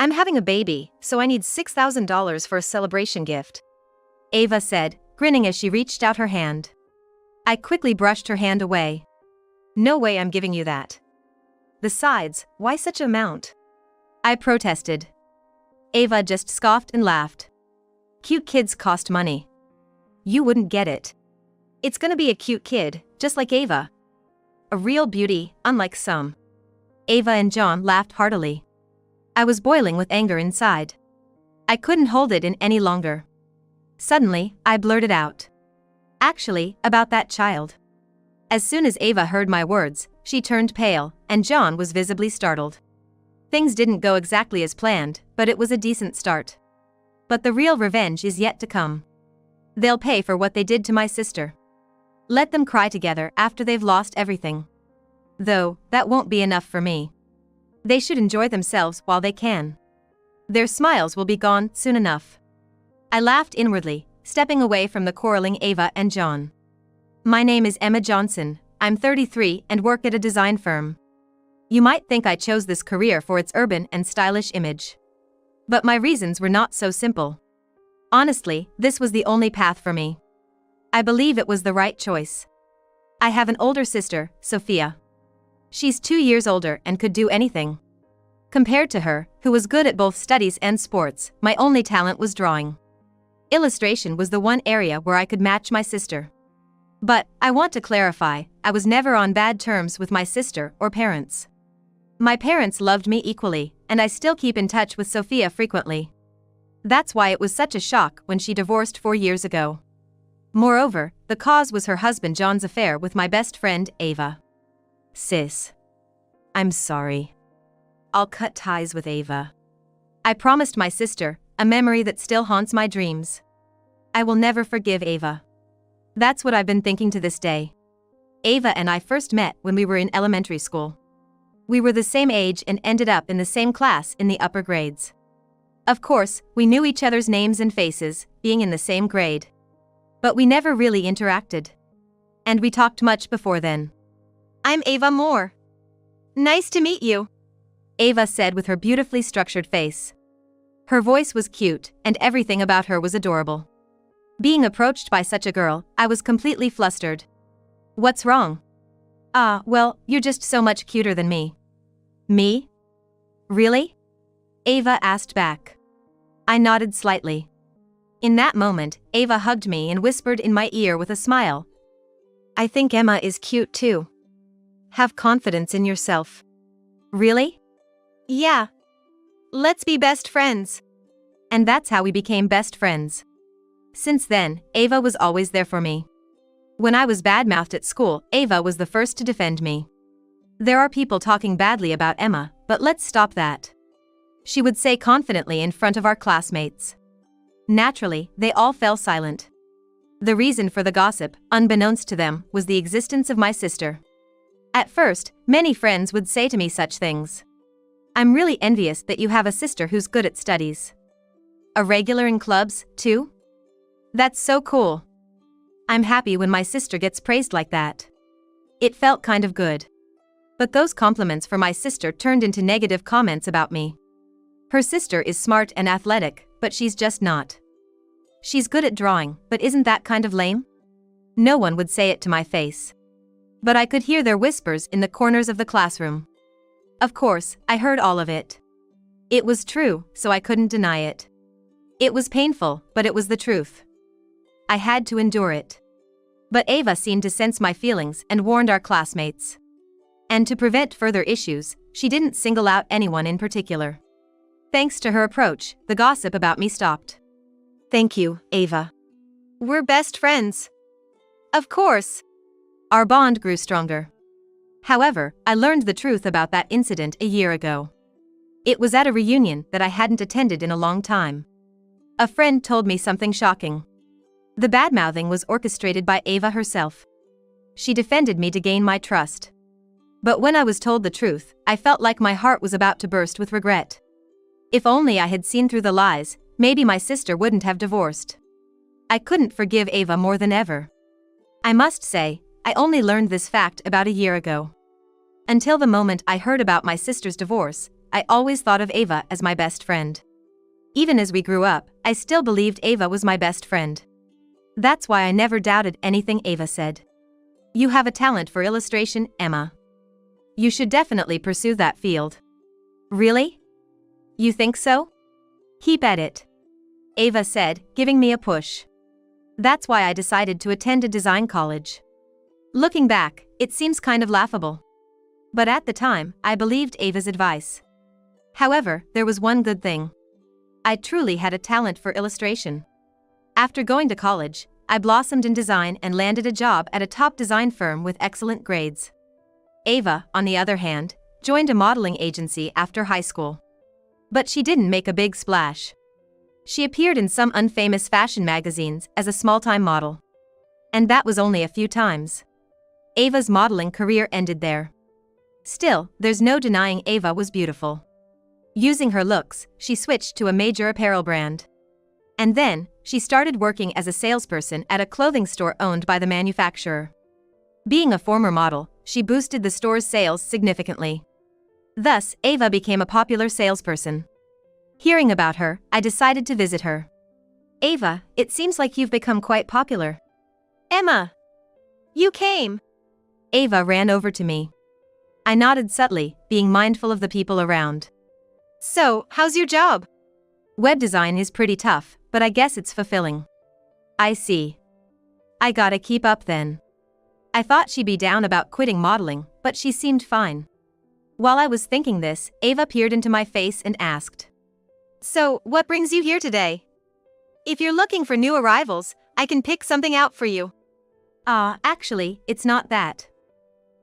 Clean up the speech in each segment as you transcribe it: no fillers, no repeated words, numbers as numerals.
I'm having a baby, so I need $6,000 for a celebration gift. Ava said, grinning as she reached out her hand. I quickly brushed her hand away. No way I'm giving you that. Besides, why such amount? I protested. Ava just scoffed and laughed. Cute kids cost money. You wouldn't get it. It's gonna be a cute kid, just like Ava. A real beauty, unlike some. Ava and John laughed heartily. I was boiling with anger inside. I couldn't hold it in any longer. Suddenly, I blurted out. Actually, about that child. As soon as Ava heard my words, she turned pale, and John was visibly startled. Things didn't go exactly as planned, but it was a decent start. But the real revenge is yet to come. They'll pay for what they did to my sister. Let them cry together after they've lost everything. Though, that won't be enough for me. They should enjoy themselves while they can. Their smiles will be gone soon enough. I laughed inwardly, stepping away from the quarreling Ava and John. My name is Emma Johnson, I'm 33 and work at a design firm. You might think I chose this career for its urban and stylish image. But my reasons were not so simple. Honestly, this was the only path for me. I believe it was the right choice. I have an older sister, Sophia. She's 2 years older and could do anything. Compared to her, who was good at both studies and sports, my only talent was drawing. Illustration was the one area where I could match my sister. But, I want to clarify, I was never on bad terms with my sister or parents. My parents loved me equally, and I still keep in touch with Sophia frequently. That's why it was such a shock when she divorced 4 years ago. Moreover, the cause was her husband John's affair with my best friend, Ava. Sis. I'm sorry. I'll cut ties with Ava. I promised my sister, a memory that still haunts my dreams. I will never forgive Ava. That's what I've been thinking to this day. Ava and I first met when we were in elementary school. We were the same age and ended up in the same class in the upper grades. Of course, we knew each other's names and faces, being in the same grade. But we never really interacted. And we talked much before then. I'm Ava Moore. Nice to meet you, Ava said with her beautifully structured face. Her voice was cute, and everything about her was adorable. Being approached by such a girl, I was completely flustered. What's wrong? Well, you're just so much cuter than me. Me? Really? Ava asked back. I nodded slightly. In that moment, Ava hugged me and whispered in my ear with a smile. I think Emma is cute too. Have confidence in yourself. Really? Yeah. Let's be best friends. And that's how we became best friends. Since then, Ava was always there for me. When I was badmouthed at school, Ava was the first to defend me. There are people talking badly about Emma, but let's stop that. She would say confidently in front of our classmates. Naturally, they all fell silent. The reason for the gossip, unbeknownst to them, was the existence of my sister. At first, many friends would say to me such things. I'm really envious that you have a sister who's good at studies. A regular in clubs, too? That's so cool. I'm happy when my sister gets praised like that. It felt kind of good. But those compliments for my sister turned into negative comments about me. Her sister is smart and athletic, but she's just not. She's good at drawing, but isn't that kind of lame? No one would say it to my face. But I could hear their whispers in the corners of the classroom. Of course, I heard all of it. It was true, so I couldn't deny it. It was painful, but it was the truth. I had to endure it. But Ava seemed to sense my feelings and warned our classmates. And to prevent further issues, she didn't single out anyone in particular. Thanks to her approach, the gossip about me stopped. Thank you, Ava. We're best friends. Of course. Our bond grew stronger. However, I learned the truth about that incident a year ago. It was at a reunion that I hadn't attended in a long time. A friend told me something shocking. The badmouthing was orchestrated by Ava herself. She defended me to gain my trust. But when I was told the truth, I felt like my heart was about to burst with regret. If only I had seen through the lies, maybe my sister wouldn't have divorced. I couldn't forgive Ava more than ever. I must say, I only learned this fact about a year ago. Until the moment I heard about my sister's divorce, I always thought of Ava as my best friend. Even as we grew up, I still believed Ava was my best friend. That's why I never doubted anything Ava said. You have a talent for illustration, Emma. You should definitely pursue that field. Really? You think so? Keep at it. Ava said, giving me a push. That's why I decided to attend a design college. Looking back, it seems kind of laughable. But at the time, I believed Ava's advice. However, there was one good thing. I truly had a talent for illustration. After going to college, I blossomed in design and landed a job at a top design firm with excellent grades. Ava, on the other hand, joined a modeling agency after high school. But she didn't make a big splash. She appeared in some unfamous fashion magazines as a small-time model. And that was only a few times. Ava's modeling career ended there. Still, there's no denying Ava was beautiful. Using her looks, she switched to a major apparel brand. And then, she started working as a salesperson at a clothing store owned by the manufacturer. Being a former model, she boosted the store's sales significantly. Thus, Ava became a popular salesperson. Hearing about her, I decided to visit her. Ava, it seems like you've become quite popular. Emma! You came! Ava ran over to me. I nodded subtly, being mindful of the people around. So, how's your job? Web design is pretty tough, but I guess it's fulfilling. I see. I gotta keep up then. I thought she'd be down about quitting modeling, but she seemed fine. While I was thinking this, Ava peered into my face and asked. So, what brings you here today? If you're looking for new arrivals, I can pick something out for you. Actually, it's not that.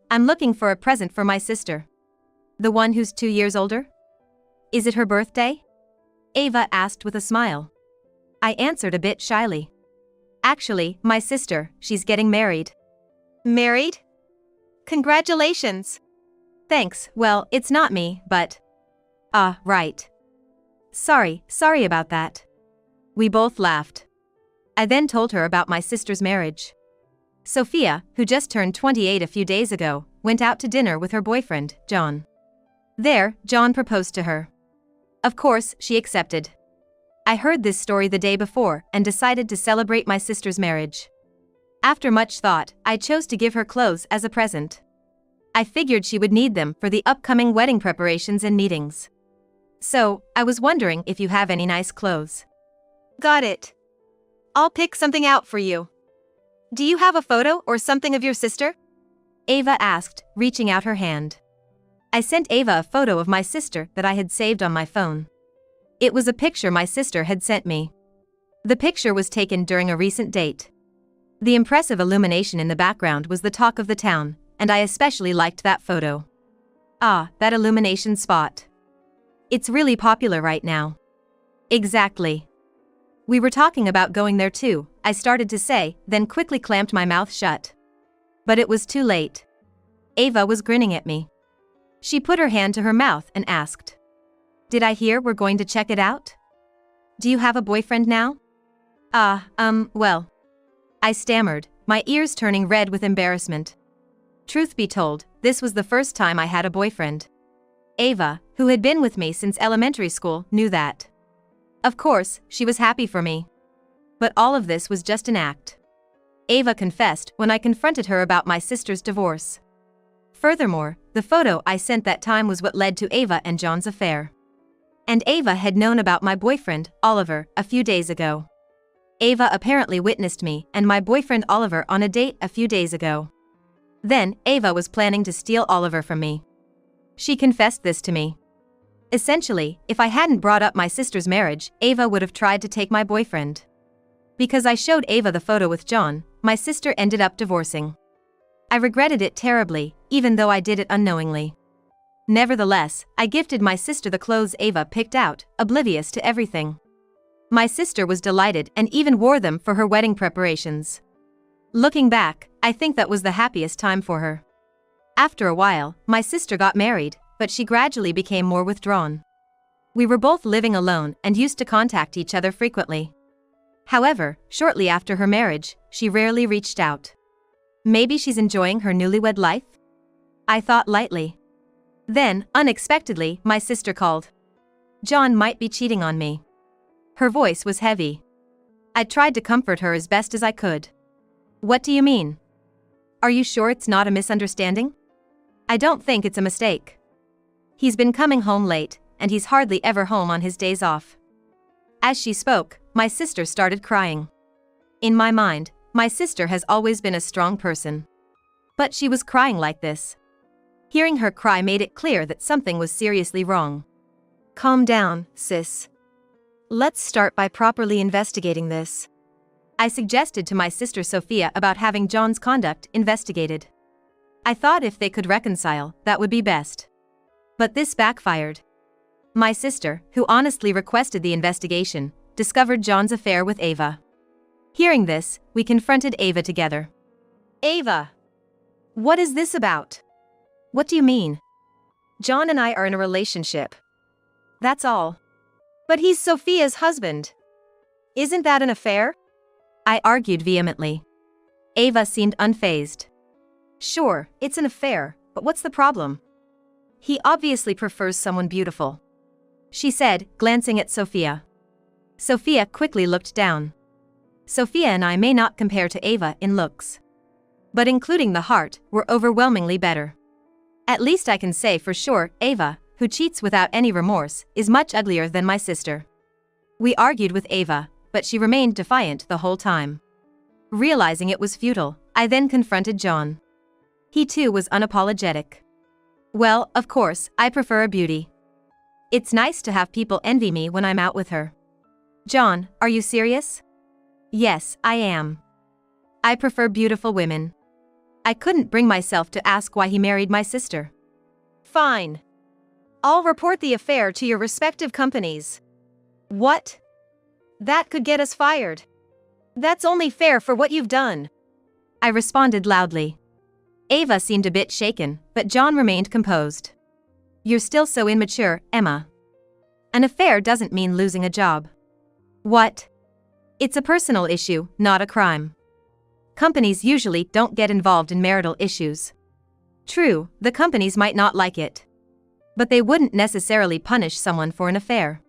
I'm looking for a present for my sister. The one who's 2 years older? Is it her birthday? Ava asked with a smile. I answered a bit shyly. Actually, my sister, she's getting married. Married? Congratulations! Thanks, well, it's not me, but… right. Sorry about that. We both laughed. I then told her about my sister's marriage. Sophia, who just turned 28 a few days ago, went out to dinner with her boyfriend, John. There, John proposed to her. Of course, she accepted. I heard this story the day before and decided to celebrate my sister's marriage. After much thought, I chose to give her clothes as a present. I figured she would need them for the upcoming wedding preparations and meetings. So, I was wondering if you have any nice clothes. Got it. I'll pick something out for you. Do you have a photo or something of your sister? Ava asked, reaching out her hand. I sent Ava a photo of my sister that I had saved on my phone. It was a picture my sister had sent me. The picture was taken during a recent date. The impressive illumination in the background was the talk of the town, and I especially liked that photo. That illumination spot. It's really popular right now. Exactly. We were talking about going there too, I started to say, then quickly clamped my mouth shut. But it was too late. Ava was grinning at me. She put her hand to her mouth and asked. Did I hear we're going to check it out? Do you have a boyfriend now? Well. I stammered, my ears turning red with embarrassment. Truth be told, this was the first time I had a boyfriend. Ava, who had been with me since elementary school, knew that. Of course, she was happy for me. But all of this was just an act. Ava confessed when I confronted her about my sister's divorce. Furthermore, the photo I sent that time was what led to Ava and John's affair. And Ava had known about my boyfriend, Oliver, a few days ago. Ava apparently witnessed me and my boyfriend Oliver on a date a few days ago. Then, Ava was planning to steal Oliver from me. She confessed this to me. Essentially, if I hadn't brought up my sister's marriage, Ava would have tried to take my boyfriend. Because I showed Ava the photo with John, my sister ended up divorcing. I regretted it terribly, even though I did it unknowingly. Nevertheless, I gifted my sister the clothes Ava picked out, oblivious to everything. My sister was delighted and even wore them for her wedding preparations. Looking back, I think that was the happiest time for her. After a while, my sister got married, but she gradually became more withdrawn. We were both living alone and used to contact each other frequently. However, shortly after her marriage, she rarely reached out. Maybe she's enjoying her newlywed life? I thought lightly. Then, unexpectedly, my sister called. John might be cheating on me. Her voice was heavy. I tried to comfort her as best as I could. What do you mean? Are you sure it's not a misunderstanding? I don't think it's a mistake. He's been coming home late, and he's hardly ever home on his days off. As she spoke, my sister started crying. In my mind, my sister has always been a strong person. But she was crying like this. Hearing her cry made it clear that something was seriously wrong. Calm down, sis. Let's start by properly investigating this. I suggested to my sister Sophia about having John's conduct investigated. I thought if they could reconcile, that would be best. But this backfired. My sister, who honestly requested the investigation, discovered John's affair with Ava. Hearing this, we confronted Ava together. Ava! What is this about? What do you mean? John and I are in a relationship. That's all. But he's Sophia's husband. Isn't that an affair? I argued vehemently. Ava seemed unfazed. Sure, it's an affair, but what's the problem? He obviously prefers someone beautiful, she said, glancing at Sophia. Sophia quickly looked down. Sophia and I may not compare to Ava in looks, but including the heart, we're overwhelmingly better. At least I can say for sure, Ava, who cheats without any remorse, is much uglier than my sister. We argued with Ava, but she remained defiant the whole time. Realizing it was futile, I then confronted John. He too was unapologetic. Well, of course, I prefer a beauty. It's nice to have people envy me when I'm out with her. John, are you serious? Yes, I am. I prefer beautiful women. I couldn't bring myself to ask why he married my sister. Fine. I'll report the affair to your respective companies. What? That could get us fired. That's only fair for what you've done. I responded loudly. Ava seemed a bit shaken, but John remained composed. You're still so immature, Emma. An affair doesn't mean losing a job. What? It's a personal issue, not a crime. Companies usually don't get involved in marital issues. True, the companies might not like it, but they wouldn't necessarily punish someone for an affair.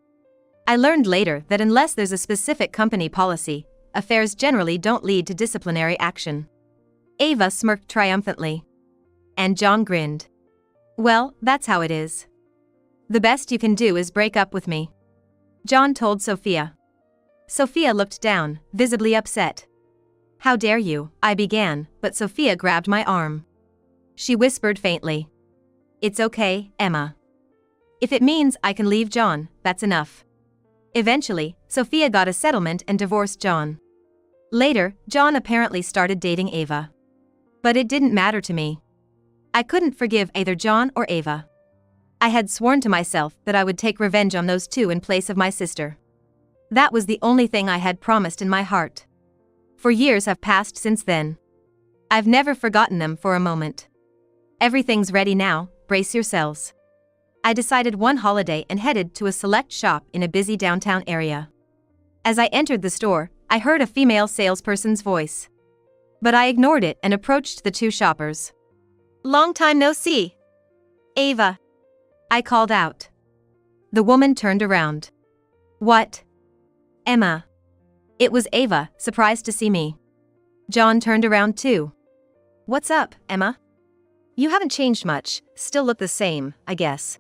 I learned later that unless there's a specific company policy, affairs generally don't lead to disciplinary action. Ava smirked triumphantly. And John grinned. Well, that's how it is. The best you can do is break up with me, John told Sophia. Sophia looked down, visibly upset. How dare you, I began, but Sophia grabbed my arm. She whispered faintly. It's okay, Emma. If it means I can leave John, that's enough. Eventually, Sophia got a settlement and divorced John. Later, John apparently started dating Ava. But it didn't matter to me. I couldn't forgive either John or Ava. I had sworn to myself that I would take revenge on those two in place of my sister. That was the only thing I had promised in my heart. For years have passed since then. I've never forgotten them for a moment. Everything's ready now, brace yourselves. I decided one holiday and headed to a select shop in a busy downtown area. As I entered the store, I heard a female salesperson's voice. But I ignored it and approached the two shoppers. Long time no see. Ava, I called out. The woman turned around. What? Emma. It was Ava, surprised to see me. John turned around too. What's up, Emma? You haven't changed much, still look the same, I guess.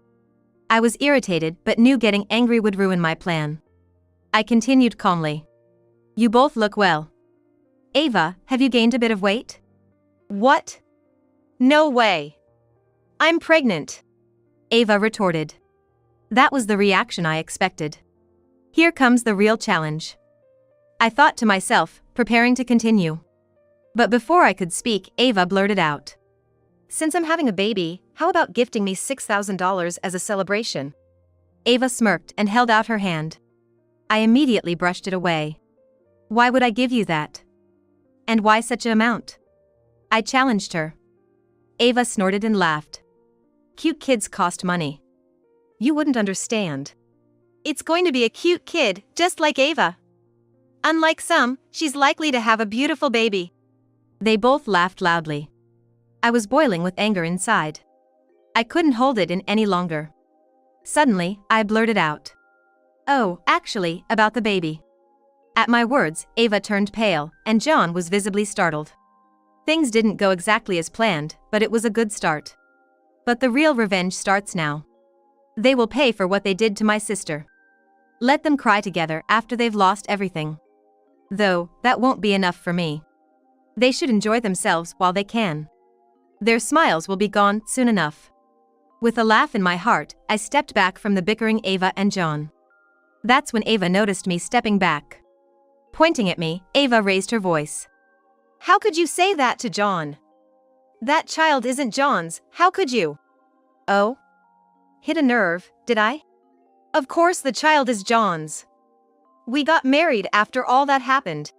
I was irritated but knew getting angry would ruin my plan. I continued calmly. You both look well. Ava, have you gained a bit of weight? What? No way. I'm pregnant, Ava retorted. That was the reaction I expected. Here comes the real challenge, I thought to myself, preparing to continue. But before I could speak, Ava blurted out. Since I'm having a baby, how about gifting me $6,000 as a celebration? Ava smirked and held out her hand. I immediately brushed it away. Why would I give you that? And why such an amount? I challenged her. Ava snorted and laughed. Cute kids cost money. You wouldn't understand. It's going to be a cute kid, just like Ava. Unlike some, she's likely to have a beautiful baby. They both laughed loudly. I was boiling with anger inside. I couldn't hold it in any longer. Suddenly, I blurted out. "Oh, actually, about the baby." At my words, Ava turned pale, and John was visibly startled. Things didn't go exactly as planned, but it was a good start. But the real revenge starts now. They will pay for what they did to my sister. Let them cry together after they've lost everything. Though, that won't be enough for me. They should enjoy themselves while they can. Their smiles will be gone soon enough. With a laugh in my heart, I stepped back from the bickering Ava and John. That's when Ava noticed me stepping back. Pointing at me, Ava raised her voice. "How could you say that to John? That child isn't John's, how could you?" "Oh? Hit a nerve, did I? Of course the child is John's. We got married after all that happened,"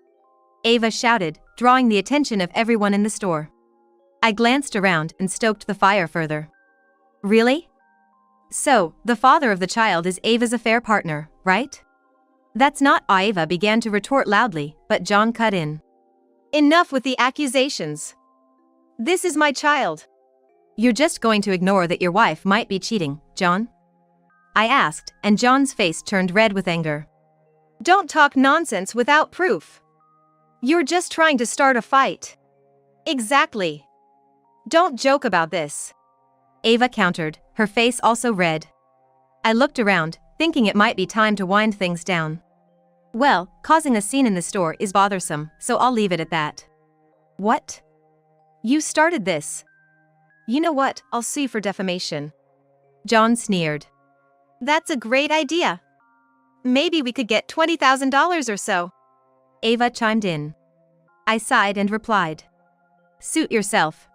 Ava shouted, drawing the attention of everyone in the store. I glanced around and stoked the fire further. Really? So, the father of the child is Ava's affair partner, right? That's not. Ava began to retort loudly, but John cut in. "Enough with the accusations. This is my child." "You're just going to ignore that your wife might be cheating, John?" I asked, and John's face turned red with anger. "Don't talk nonsense without proof. You're just trying to start a fight." "Exactly. Don't joke about this," Ava countered, her face also red. I looked around, thinking it might be time to wind things down. Well, causing a scene in the store is bothersome, so I'll leave it at that. "What? You started this. You know what, I'll sue you for defamation." John sneered. "That's a great idea. Maybe we could get $20,000 or so," Ava chimed in. I sighed and replied. "Suit yourself.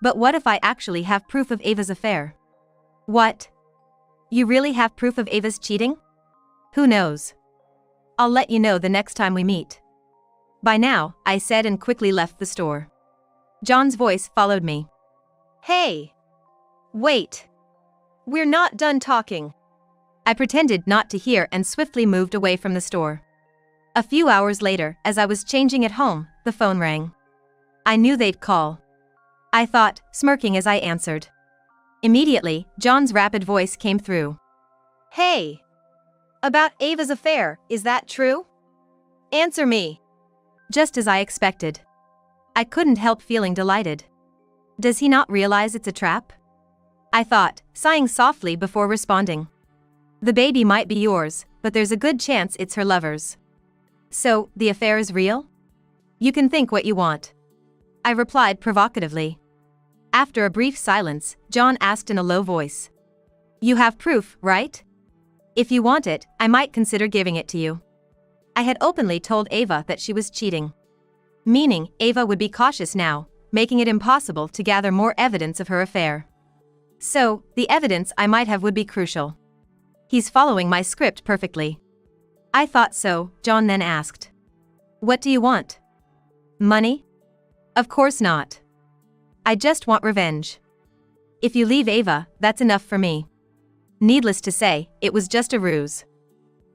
But what if I actually have proof of Ava's affair?" "What? You really have proof of Ava's cheating?" "Who knows? I'll let you know the next time we meet." "By now," I said and quickly left the store. John's voice followed me. "Hey! Wait! We're not done talking." I pretended not to hear and swiftly moved away from the store. A few hours later, as I was changing at home, the phone rang. I knew they'd call. I thought, smirking as I answered. Immediately, John's rapid voice came through. "Hey! About Ava's affair, is that true? Answer me." Just as I expected. I couldn't help feeling delighted. Does he not realize it's a trap? I thought, sighing softly before responding. The baby might be yours, but there's a good chance it's her lover's. So, the affair is real? You can think what you want, I replied provocatively. After a brief silence, John asked in a low voice. You have proof, right? If you want it, I might consider giving it to you. I had openly told Ava that she was cheating. Meaning, Ava would be cautious now, making it impossible to gather more evidence of her affair. So, the evidence I might have would be crucial. He's following my script perfectly. I thought so, John then asked. What do you want? Money? Of course not. I just want revenge. If you leave Ava, that's enough for me. Needless to say, it was just a ruse.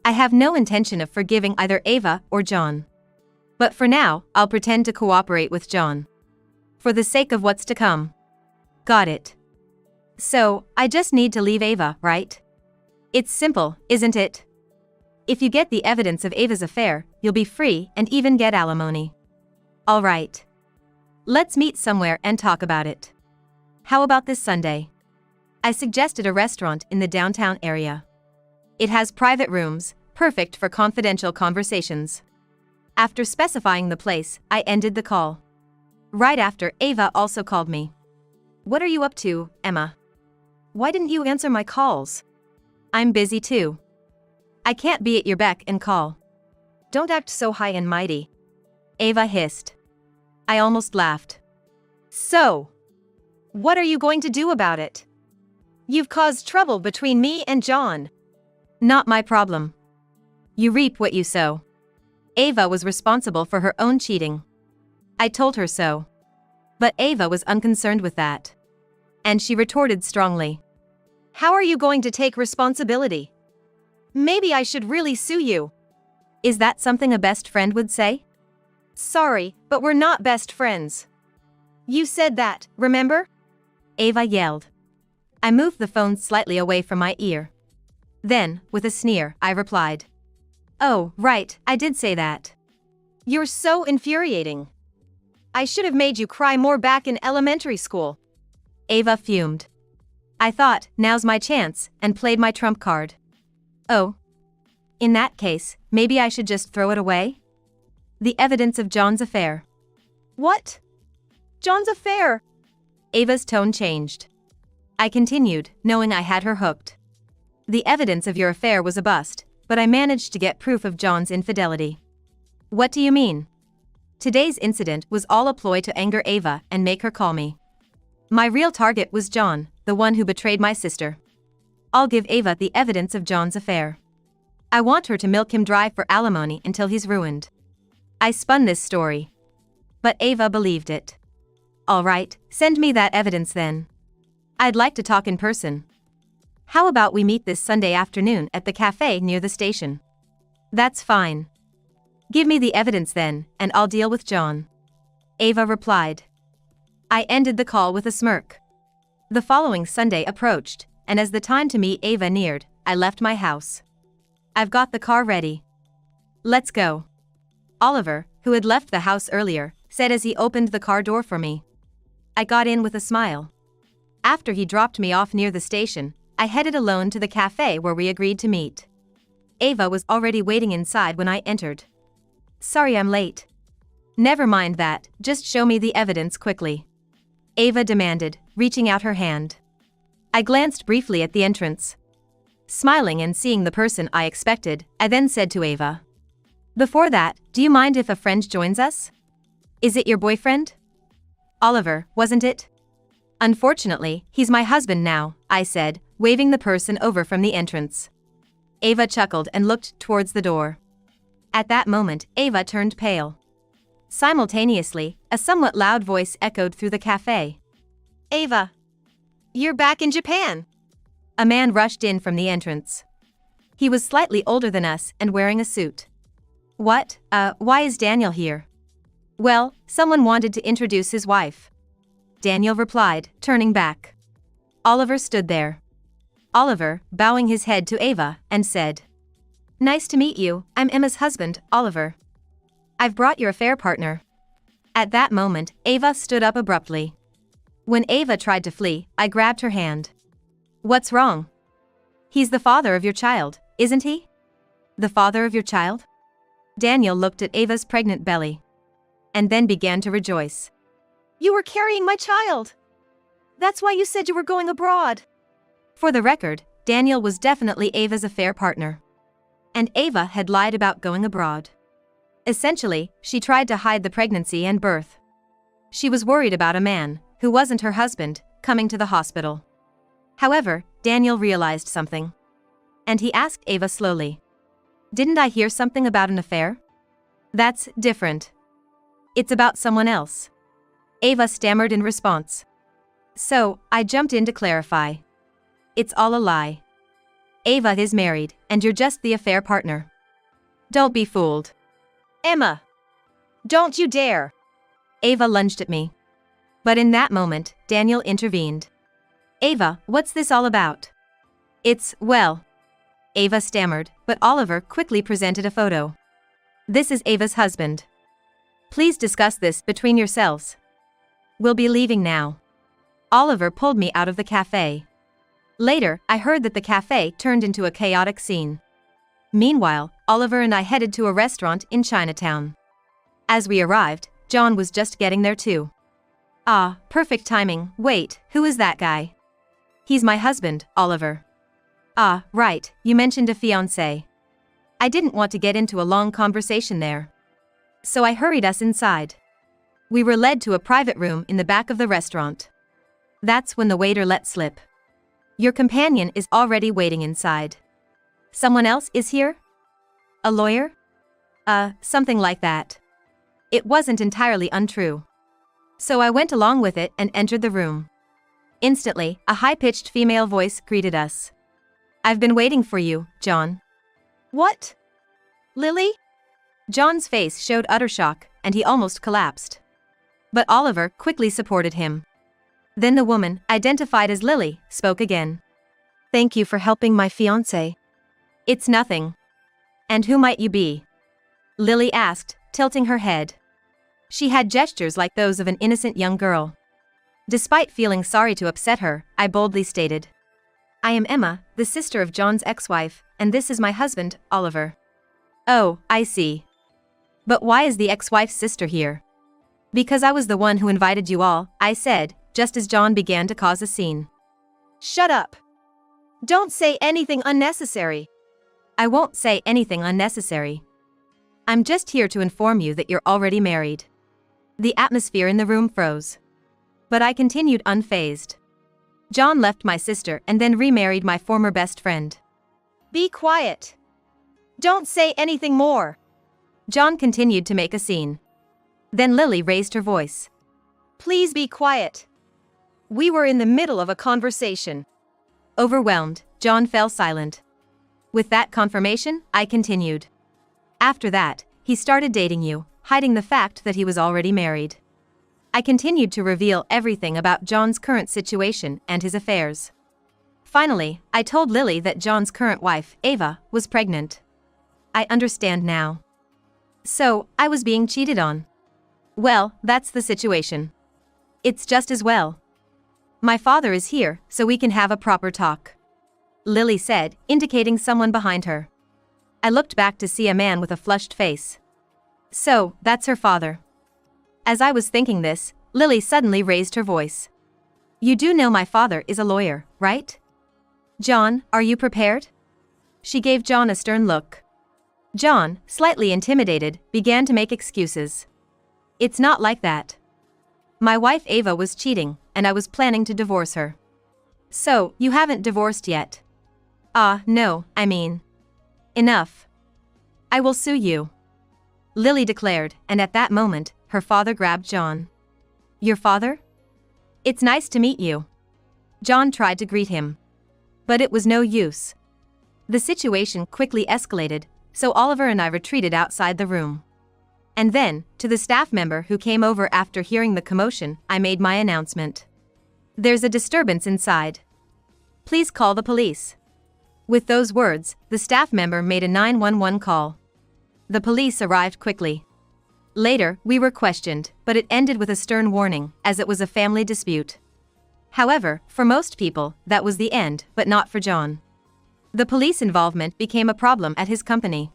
I have no intention of forgiving either Ava or John. But for now, I'll pretend to cooperate with John. For the sake of what's to come. Got it. So, I just need to leave Ava, right? It's simple, isn't it? If you get the evidence of Ava's affair, you'll be free and even get alimony. All right. Let's meet somewhere and talk about it. How about this Sunday? I suggested a restaurant in the downtown area. It has private rooms, perfect for confidential conversations. After specifying the place, I ended the call. Right after, Ava also called me. What are you up to, Emma? Why didn't you answer my calls? I'm busy too. I can't be at your beck and call. Don't act so high and mighty. Ava hissed. I almost laughed. So, what are you going to do about it? You've caused trouble between me and John. Not my problem. You reap what you sow. Ava was responsible for her own cheating. I told her so. But Ava was unconcerned with that. And she retorted strongly. How are you going to take responsibility? Maybe I should really sue you. Is that something a best friend would say? Sorry, but we're not best friends. You said that, remember? Ava yelled. I moved the phone slightly away from my ear. Then, with a sneer, I replied. Oh, right, I did say that. You're so infuriating. I should have made you cry more back in elementary school. Ava fumed. I thought, now's my chance, and played my trump card. Oh. In that case, maybe I should just throw it away? The evidence of John's affair. What? John's affair? Ava's tone changed. I continued, knowing I had her hooked. The evidence of your affair was a bust, but I managed to get proof of John's infidelity. What do you mean? Today's incident was all a ploy to anger Ava and make her call me. My real target was John, the one who betrayed my sister. I'll give Ava the evidence of John's affair. I want her to milk him dry for alimony until he's ruined. I spun this story. But Ava believed it. All right, send me that evidence then. I'd like to talk in person. How about we meet this Sunday afternoon at the cafe near the station? That's fine. Give me the evidence then, and I'll deal with John. Ava replied. I ended the call with a smirk. The following Sunday approached, and as the time to meet Ava neared, I left my house. I've got the car ready. Let's go. Oliver, who had left the house earlier, said as he opened the car door for me. I got in with a smile. After he dropped me off near the station, I headed alone to the cafe where we agreed to meet. Ava was already waiting inside when I entered. Sorry I'm late. Never mind that, just show me the evidence quickly. Ava demanded, reaching out her hand. I glanced briefly at the entrance. Smiling and seeing the person I expected, I then said to Ava. Before that, do you mind if a friend joins us? Is it your boyfriend? Oliver, wasn't it? Unfortunately, he's my husband now, I said, waving the person over from the entrance. Ava chuckled and looked towards the door. At that moment, Ava turned pale. Simultaneously, a somewhat loud voice echoed through the cafe. Ava! You're back in Japan! A man rushed in from the entrance. He was slightly older than us and wearing a suit. What, why is Daniel here? Well, someone wanted to introduce his wife. Daniel replied, turning back. Oliver stood there. Oliver, bowing his head to Ava, and said, Nice to meet you, I'm Emma's husband, Oliver. I've brought your affair partner. At that moment, Ava stood up abruptly. When Ava tried to flee, I grabbed her hand. What's wrong? He's the father of your child, isn't he? The father of your child? Daniel looked at Ava's pregnant belly. And then began to rejoice. You were carrying my child! That's why you said you were going abroad. For the record, Daniel was definitely Ava's affair partner. And Ava had lied about going abroad. Essentially, she tried to hide the pregnancy and birth. She was worried about a man, who wasn't her husband, coming to the hospital. However, Daniel realized something. And he asked Ava slowly. Didn't I hear something about an affair? That's different. It's about someone else. Ava stammered in response. So, I jumped in to clarify. It's all a lie. Ava is married, and you're just the affair partner. Don't be fooled. Emma! Don't you dare! Ava lunged at me. But in that moment, Daniel intervened. Ava, what's this all about? It's, well... Ava stammered, but Oliver quickly presented a photo. This is Ava's husband. Please discuss this between yourselves. We'll be leaving now. Oliver pulled me out of the cafe. Later, I heard that the cafe turned into a chaotic scene. Meanwhile, Oliver and I headed to a restaurant in Chinatown. As we arrived, John was just getting there too. Ah, perfect timing. Wait, who is that guy? He's my husband, Oliver. Ah, right, you mentioned a fiancé. I didn't want to get into a long conversation there. So I hurried us inside. We were led to a private room in the back of the restaurant. That's when the waiter let slip. Your companion is already waiting inside. Someone else is here? A lawyer? Something like that. It wasn't entirely untrue. So I went along with it and entered the room. Instantly, a high-pitched female voice greeted us. I've been waiting for you, John. What? Lily? John's face showed utter shock, and he almost collapsed. But Oliver quickly supported him. Then the woman, identified as Lily, spoke again. Thank you for helping my fiancé. It's nothing. And who might you be? Lily asked, tilting her head. She had gestures like those of an innocent young girl. Despite feeling sorry to upset her, I boldly stated. I am Emma, the sister of John's ex-wife, and this is my husband, Oliver. Oh, I see. But why is the ex-wife's sister here? Because I was the one who invited you all, I said, just as John began to cause a scene. Shut up. Don't say anything unnecessary. I won't say anything unnecessary. I'm just here to inform you that you're already married. The atmosphere in the room froze. But I continued unfazed. John left my sister and then remarried my former best friend. Be quiet. Don't say anything more. John continued to make a scene. Then Lily raised her voice. Please be quiet. We were in the middle of a conversation. Overwhelmed, John fell silent. With that confirmation, I continued. After that, he started dating you, hiding the fact that he was already married. I continued to reveal everything about John's current situation and his affairs. Finally, I told Lily that John's current wife, Ava, was pregnant. I understand now. So, I was being cheated on. Well, that's the situation. It's just as well. My father is here, so we can have a proper talk. Lily said, indicating someone behind her. I looked back to see a man with a flushed face. So, that's her father. As I was thinking this, Lily suddenly raised her voice. You do know my father is a lawyer, right? John, are you prepared? She gave John a stern look. John, slightly intimidated, began to make excuses. It's not like that. My wife Ava was cheating, and I was planning to divorce her. So, you haven't divorced yet? No, I mean. Enough. I will sue you. Lily declared, and at that moment, her father grabbed John. Your father? It's nice to meet you. John tried to greet him. But it was no use. The situation quickly escalated, so Oliver and I retreated outside the room. And then, to the staff member who came over after hearing the commotion, I made my announcement. There's a disturbance inside. Please call the police. With those words, the staff member made a 911 call. The police arrived quickly. Later, we were questioned, but it ended with a stern warning, as it was a family dispute. However, for most people, that was the end, but not for John. The police involvement became a problem at his company.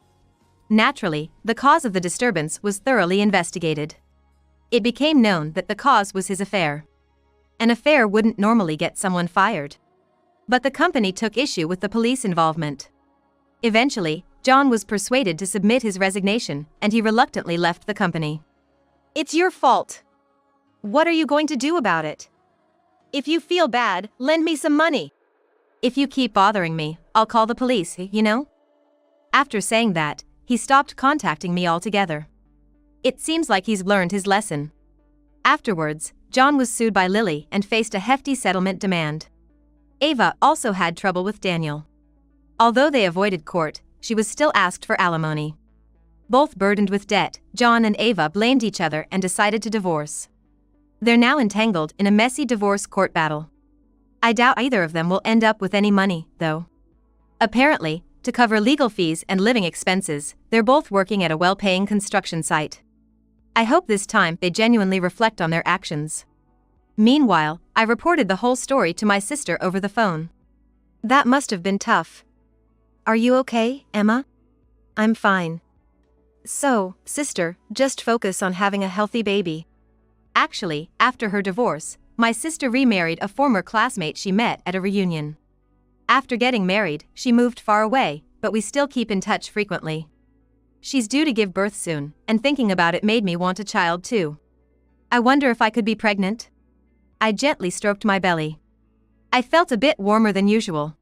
Naturally, the cause of the disturbance was thoroughly investigated. It became known that the cause was his affair. An affair wouldn't normally get someone fired. But the company took issue with the police involvement. Eventually, John was persuaded to submit his resignation, and he reluctantly left the company. It's your fault. What are you going to do about it? If you feel bad, lend me some money. If you keep bothering me, I'll call the police, you know? After saying that, he stopped contacting me altogether. It seems like he's learned his lesson. Afterwards, John was sued by Lily and faced a hefty settlement demand. Ava also had trouble with Daniel. Although they avoided court, she was still asked for alimony. Both burdened with debt, John and Ava blamed each other and decided to divorce. They're now entangled in a messy divorce court battle. I doubt either of them will end up with any money, though. Apparently, to cover legal fees and living expenses, they're both working at a well-paying construction site. I hope this time they genuinely reflect on their actions. Meanwhile, I reported the whole story to my sister over the phone. That must have been tough. Are you okay, Emma? I'm fine. So, sister, just focus on having a healthy baby. Actually, after her divorce, my sister remarried a former classmate she met at a reunion. After getting married, she moved far away, but we still keep in touch frequently. She's due to give birth soon, and thinking about it made me want a child too. I wonder if I could be pregnant? I gently stroked my belly. I felt a bit warmer than usual.